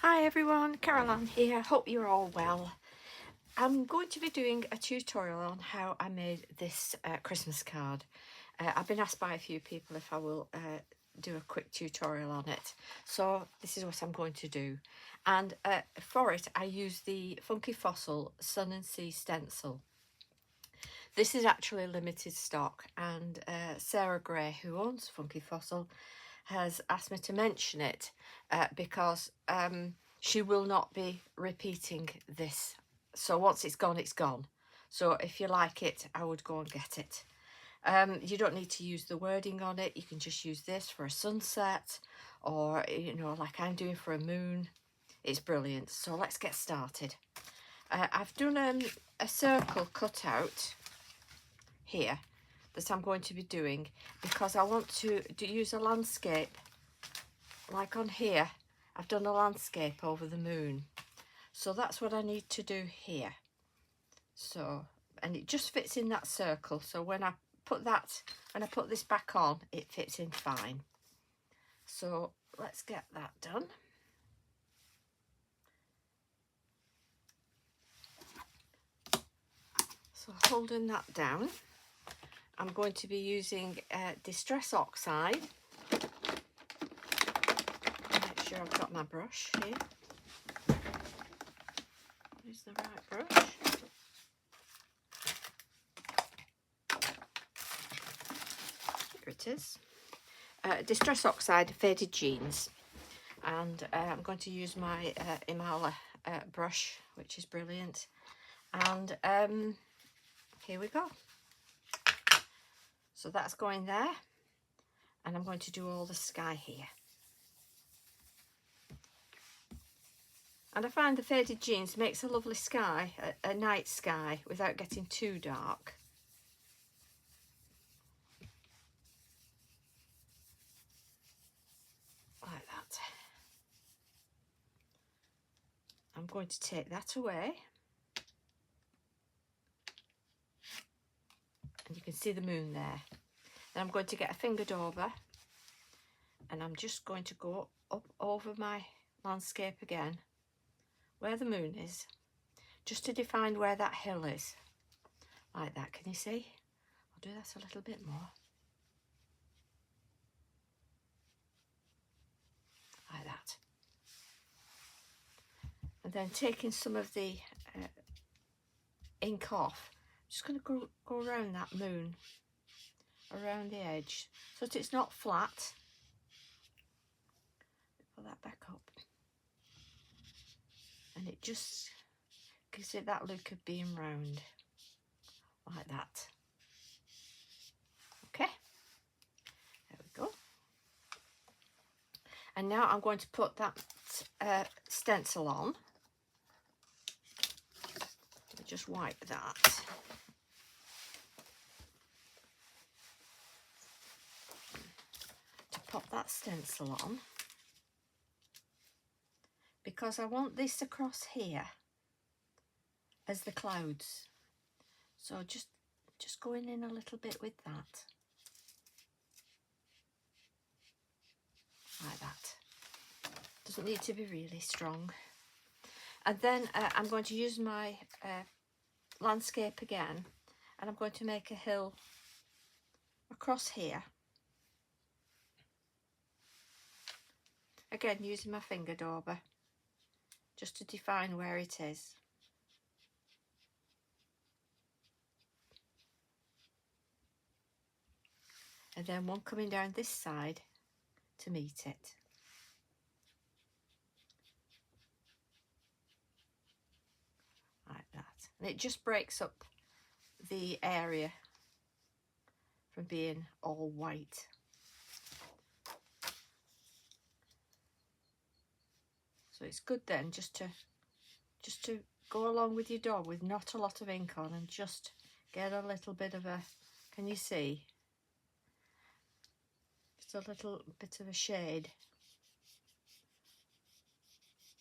Hi everyone, Caroline here. Hope you're all well. I'm going to be doing a tutorial on how I made this Christmas card. I've been asked by a few people if I will do a quick tutorial on it. So this is what I'm going to do. And for it I use the Funky Fossil Sun and Sea stencil. This is actually limited stock, and Sarah Gray, who owns Funky Fossil, has asked me to mention it because she will not be repeating this. So once it's gone, it's gone. So if you like it, I would go and get it. You don't need to use the wording on it. You can just use this for a sunset, or, you know, like I'm doing for a moon. It's brilliant. So let's get started. I've done a circle cut out here that I'm going to be doing because I want to use a landscape. Like on here, I've done a landscape over the moon. So that's what I need to do here. So, and it just fits in that circle. So when I put this back on, it fits in fine. So let's get that done. So holding that down, I'm going to be using Distress Oxide. Make sure I've got my brush here. Use the right brush. Here it is. Distress Oxide Faded Jeans. And I'm going to use my Imala brush, which is brilliant. And here we go. So that's going there. And I'm going to do all the sky here. And I find the Faded Jeans makes a lovely sky, a night sky, without getting too dark. Like that. I'm going to take that away. And you can see the moon there. Then I'm going to get a finger dauber, and I'm just going to go up over my landscape again, where the moon is, just to define where that hill is. Like that, can you see? I'll do that a little bit more. Like that. And then taking some of the ink off, I'm just going to go around that moon, around the edge, so that it's not flat. Pull that back up. And it just gives it that look of being round, like that. Okay, there we go. And now I'm going to put that stencil on. Let me just wipe that. To pop that stencil on, because I want this across here as the clouds. So just going in a little bit with that. Like that. Doesn't need to be really strong. And then I'm going to use my landscape again, and I'm going to make a hill across here. Again, using my finger dauber, just to define where it is. And then one coming down this side to meet it. Like that. And it just breaks up the area from being all white. So it's good then just to go along with your dog with not a lot of ink on, and just get a little bit of a, can you see? Just a little bit of a shade.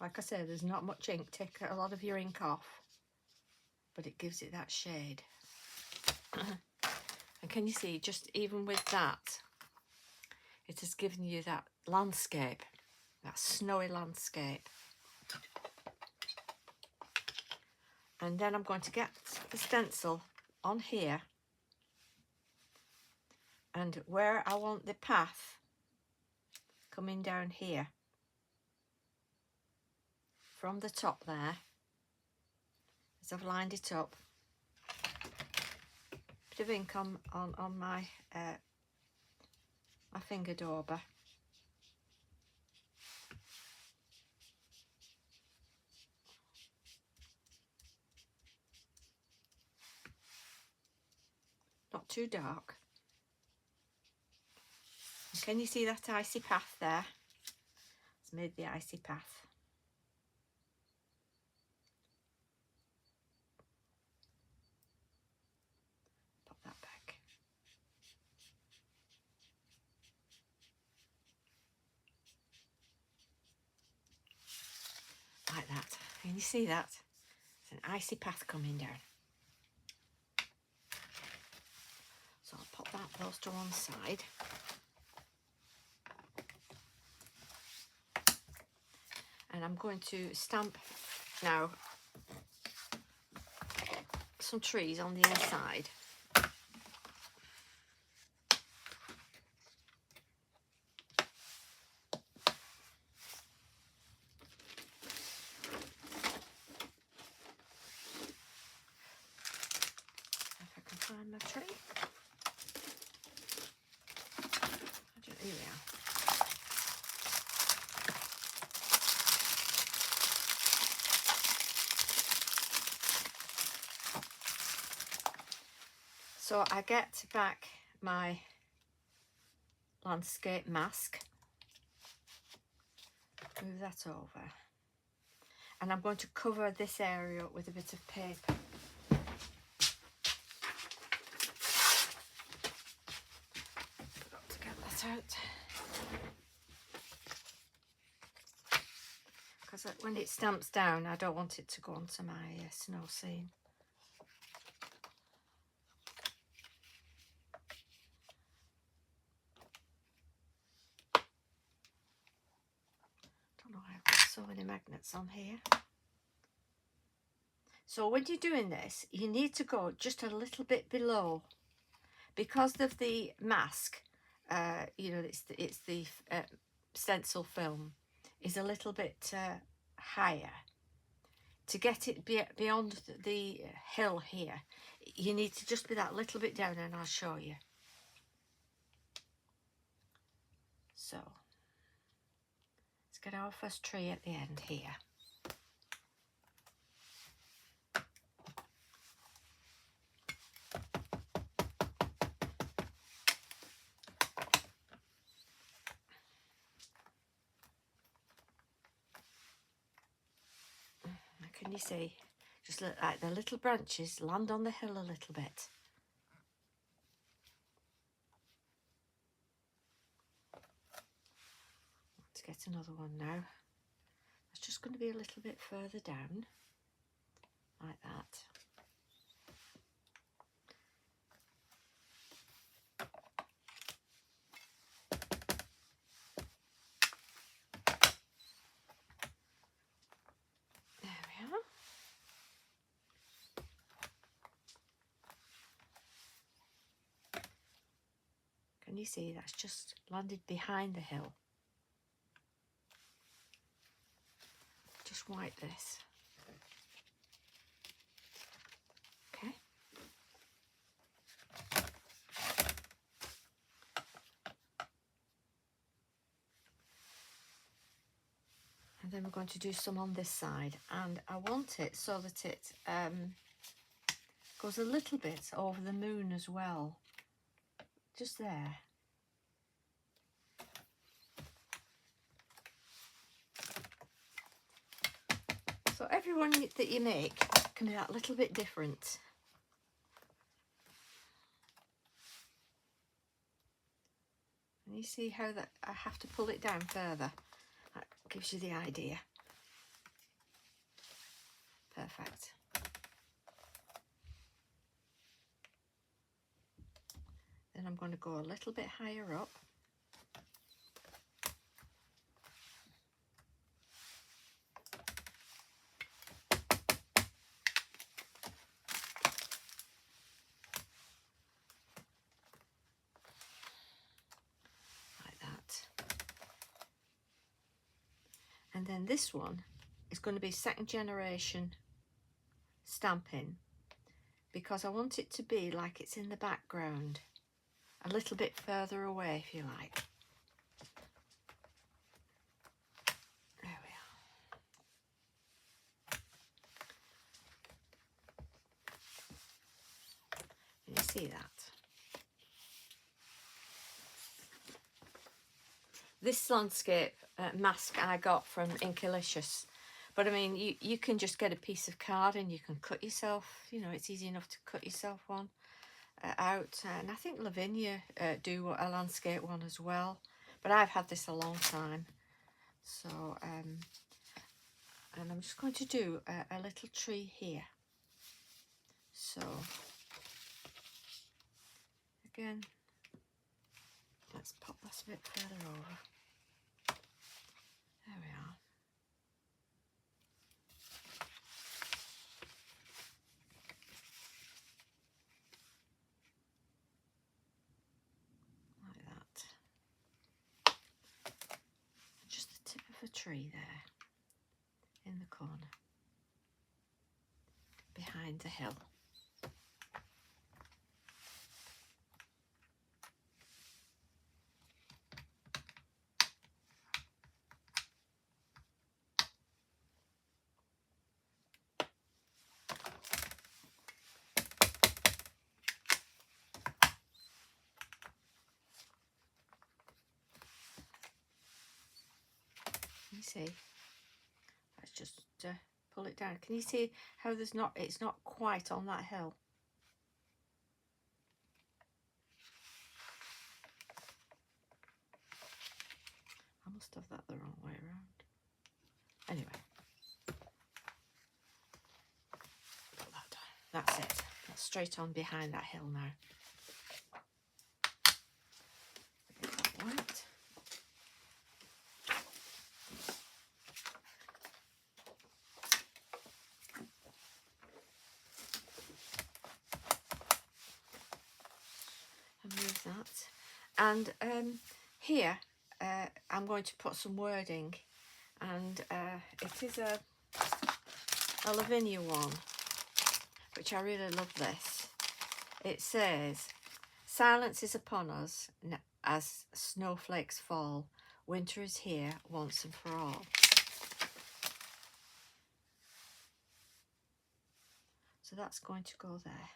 Like I said, there's not much ink. Take a lot of your ink off, but it gives it that shade. And can you see, just even with that, it has given you that landscape, that snowy landscape. And then I'm going to get the stencil on here, and where I want the path coming down here from the top there, as I've lined it up, bit of ink on my my finger dauber. Not too dark. And can you see that icy path there? It's made the icy path. Pop that back. Like that. Can you see that? It's an icy path coming down. So I'll pop those to one side. And I'm going to stamp now some trees on the inside. If I can find my tree. Here we are. So I get back my landscape mask, move that over, and I'm going to cover this area with a bit of paper. Forgot to get that out, because when it stamps down I don't want it to go onto my snow scene. I've got so many magnets on here. So when you're doing this, you need to go just a little bit below, because of the mask. You know, it's the stencil film is a little bit higher. To get it beyond the hill here, you need to just be that little bit down, and I'll show you. So get our first tree at the end here. Can you see? Just look like the little branches land on the hill a little bit. Let's get another one now. It's just going to be a little bit further down, like that. There we are. Can you see that's just landed behind the hill? Just wipe this. Okay. And then we're going to do some on this side, and I want it so that it goes a little bit over the moon as well, just there. So everyone that you make can be that little bit different. And you see how that I have to pull it down further. That gives you the idea. Perfect. Then I'm going to go a little bit higher up. then this one is going to be second generation stamping, because I want it to be like it's in the background, a little bit further away if you like. There we are. Can you see that? This landscape mask I got from Inkalicious, but I mean you can just get a piece of card and you can cut yourself, you know, it's easy enough to cut yourself one out, and I think Lavinia do a landscape one as well, but I've had this a long time. So and I'm just going to do a little tree here. So again, let's pop this a bit further over. There we are. Like that. Just the tip of a tree there in the corner behind the hill. You see, let's just pull it down. Can you see how it's not quite on that hill? I must have that the wrong way around. Anyway, put that down. That's it. That's straight on behind that hill now. Get that white. Move that, and here I'm going to put some wording, and it is a Lavinia one, which I really love this. It says, "Silence is upon us as snowflakes fall. Winter is here once and for all." So that's going to go there.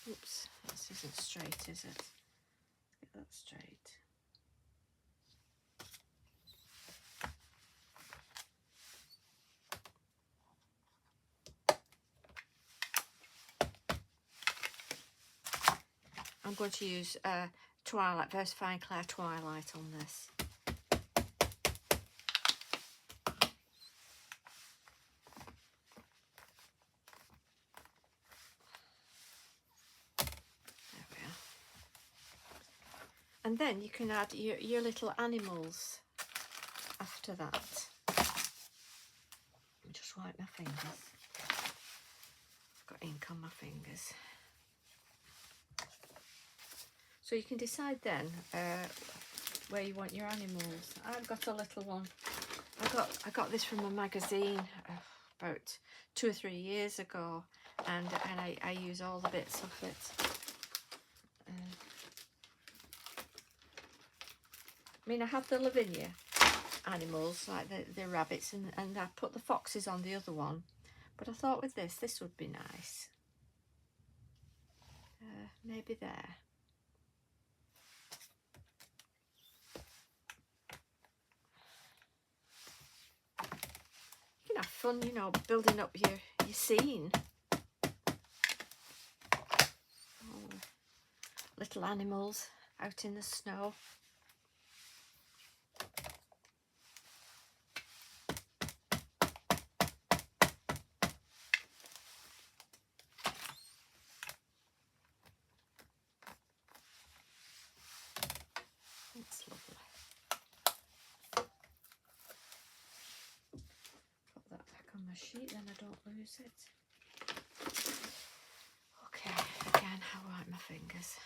Oops, this isn't straight, is it? Let's get that straight. I'm going to use Twilight, Versifying Clair Twilight on this. And then you can add your little animals after that. Just wipe my fingers. I've got ink on my fingers. So you can decide then where you want your animals. I've got a little one. I got this from a magazine about 2 or 3 years ago, and I use all the bits of it. I mean, I have the Lavinia animals, like the rabbits, and I put the foxes on the other one. But I thought with this would be nice. Maybe there. You can have fun, you know, building up your scene. Oh, little animals out in the snow. That's lovely. Put that back on my sheet, then I don't lose it. Okay, again, I wipe my fingers.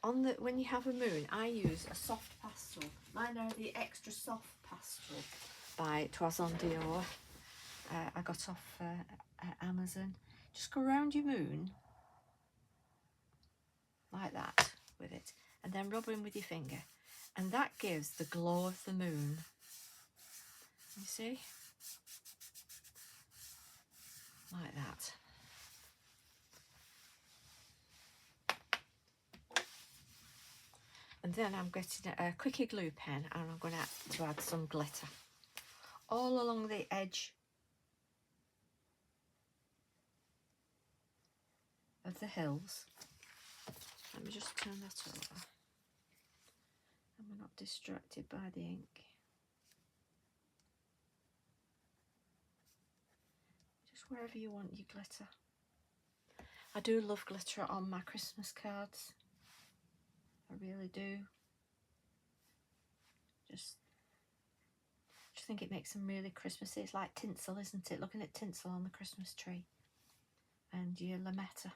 And when you have a moon, I use a soft pastel. Mine are the extra soft pastel by Toison Dior. I got off Amazon. Just go around your moon like that with it, and then rub in with your finger, and that gives the glow of the moon. You see, like that. And then I'm getting a quickie glue pen, and I'm going to add some glitter all along the edge of the hills. Let me just turn that over. I'm not distracted by the ink. Just wherever you want your glitter. I do love glitter on my Christmas cards. I really do. Just think it makes them really Christmassy. It's like tinsel, isn't it? Looking at tinsel on the Christmas tree. And your lametta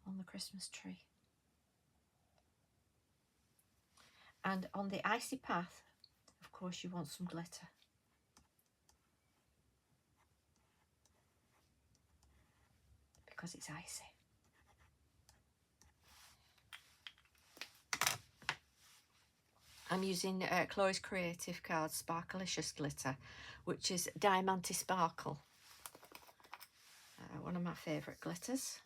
on the Christmas tree. And on the icy path, of course, you want some glitter. Because it's icy. I'm using Chloe's Creative Cards Sparkalicious Glitter, which is Diamante Sparkle. One of my favourite glitters.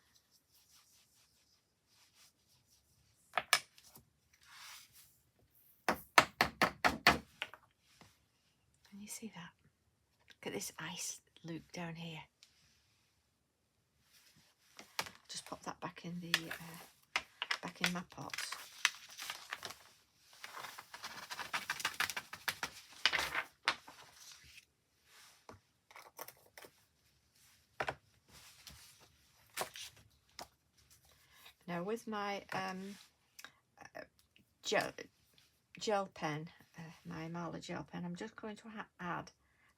Can you see that? Look at this ice loop down here. Just pop that back in the back in my pot. Now with my gel pen, my Mala gel pen, I'm just going to add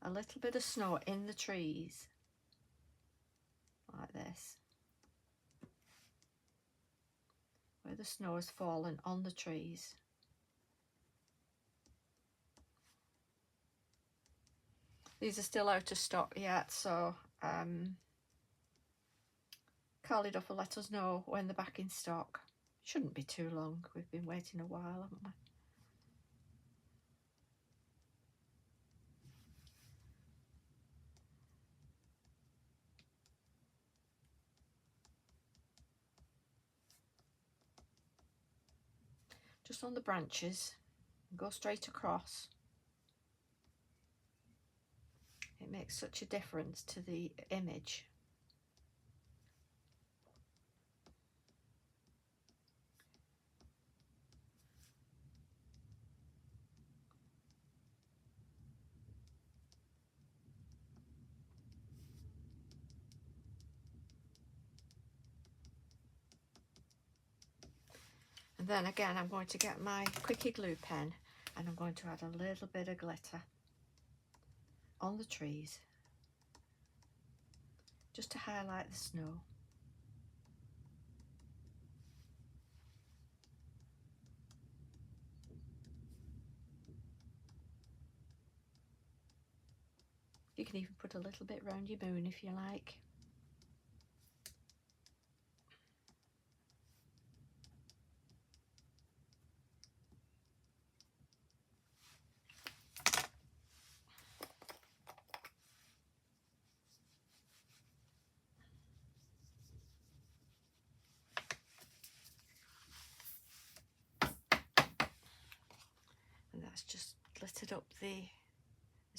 a little bit of snow in the trees, like this, where the snow has fallen on the trees. These are still out of stock yet, so Carly Duff will let us know when they're back in stock. Shouldn't be too long. We've been waiting a while, haven't we? Just on the branches, go straight across. It makes such a difference to the image. And then again, I'm going to get my quickie glue pen, and I'm going to add a little bit of glitter on the trees, just to highlight the snow. You can even put a little bit round your moon if you like. And that's just glittered up the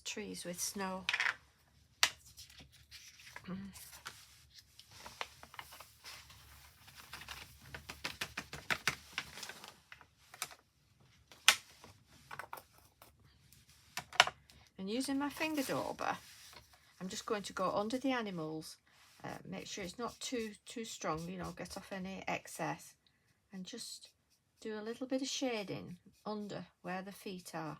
trees with snow. And using my finger dauber, I'm just going to go under the animals, make sure it's not too strong, you know, get off any excess, and just do a little bit of shading under where the feet are,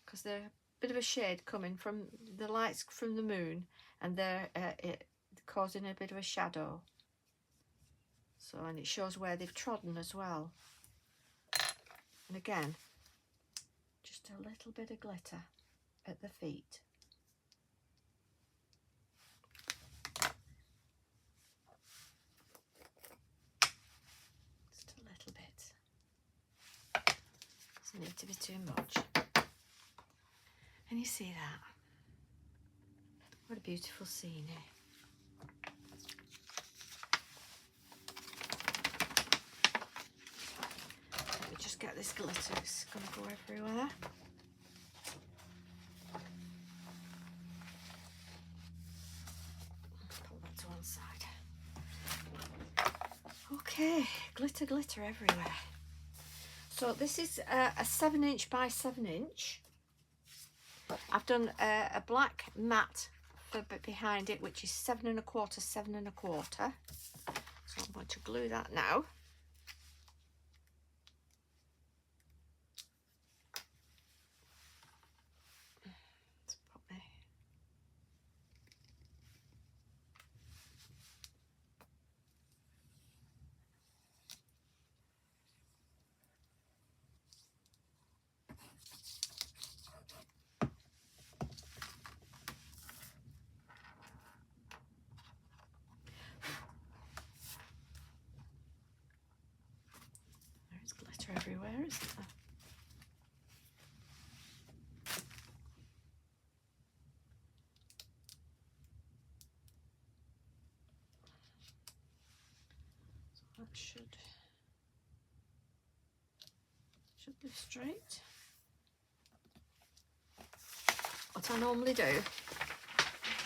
because they're a bit of a shade coming from the lights from the moon, and they're causing a bit of a shadow. So, and it shows where they've trodden as well. And again, just a little bit of glitter at the feet. Just a little bit. Doesn't need to be too much. And you see that? What a beautiful scene here. Let me just get this glitter, it's going to go everywhere. Pull that to one side. Okay, glitter, glitter everywhere. So this is a 7" by 7". I've done a black mat for behind it, which is 7 1/4, 7 1/4. So I'm going to glue that now. Let's put my there's glitter everywhere, isn't there? So that should be straight. What I normally do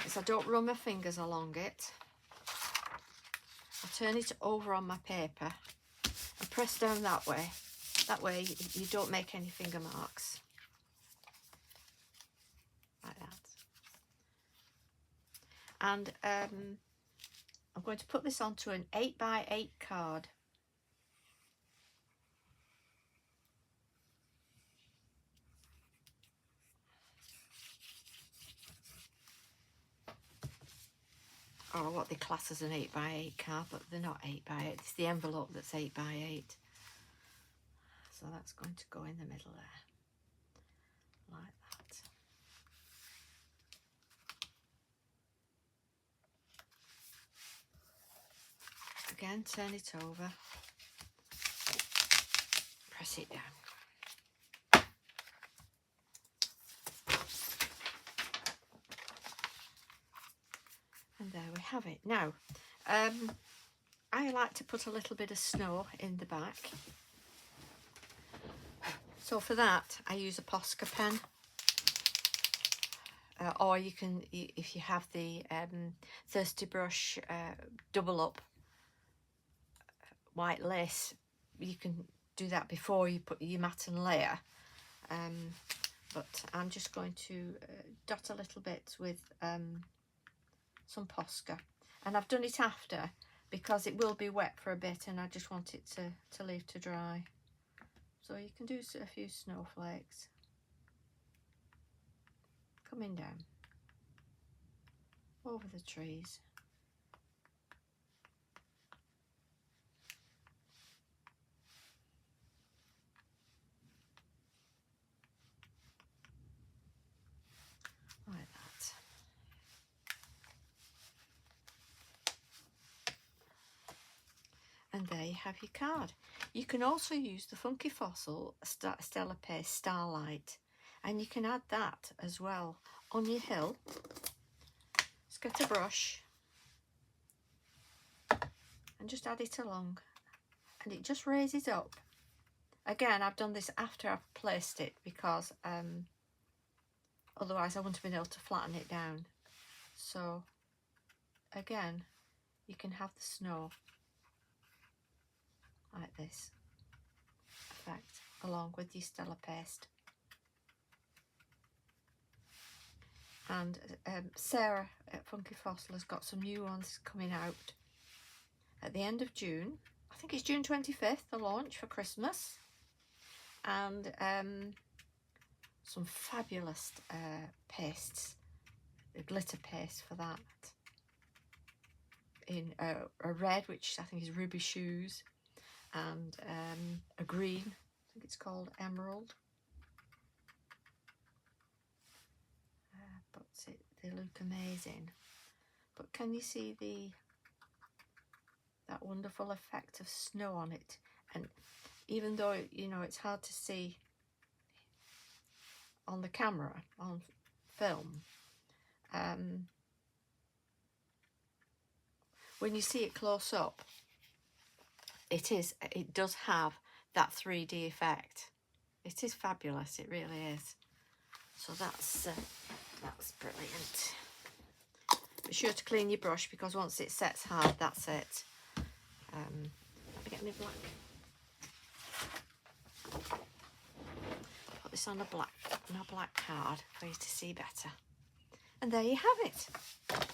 is I don't run my fingers along it. I turn it over on my paper and press down that way. That way you don't make any finger marks. Like that. And I'm going to put this onto an 8 by 8 card. Or what they class as an 8 by 8 card, but they're not 8 by 8. It's the envelope that's 8 by 8. So that's going to go in the middle there, like that. Again, turn it over, press it down. And there we have it. Now, I like to put a little bit of snow in the back. So for that, I use a Posca pen. Or you can, if you have the Thirsty Brush double up white lace, you can do that before you put your mat and layer. But I'm just going to dot a little bit with some Posca, and I've done it after because it will be wet for a bit and I just want it to leave to dry. So you can do a few snowflakes coming down over the trees. Like that. And there you have your card. You can also use the Funky Fossil Stella Paste Starlight, and you can add that as well on your hill. Just get a brush and just add it along, and it just raises up. Again, I've done this after I've placed it because otherwise I wouldn't have been able to flatten it down. So again, you can have the snow like this effect along with your Stella Paste. And Sarah at Funky Fossil has got some new ones coming out at the end of June. I think it's June 25th, the launch for Christmas. And some fabulous pastes, the glitter paste for that. in a red, which I think is Ruby Shoes, and a green, I think it's called Emerald. But they look amazing. But can you see that wonderful effect of snow on it? And even though, you know, it's hard to see on the camera, on film, when you see it close up, it does have that 3D effect. It is fabulous, it really is. So that's brilliant. Be sure to clean your brush, because once it sets hard, that's it. Let me get my black. Put this on a black card for you to see better. And there you have it. A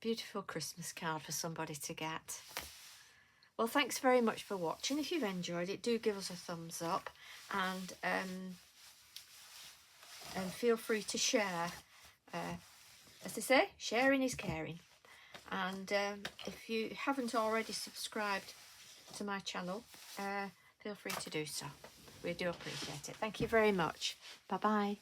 beautiful Christmas card for somebody to get. Well, thanks very much for watching. If you've enjoyed it, do give us a thumbs up, and feel free to share. As they say, sharing is caring. And if you haven't already subscribed to my channel, feel free to do so. We do appreciate it. Thank you very much. Bye-bye.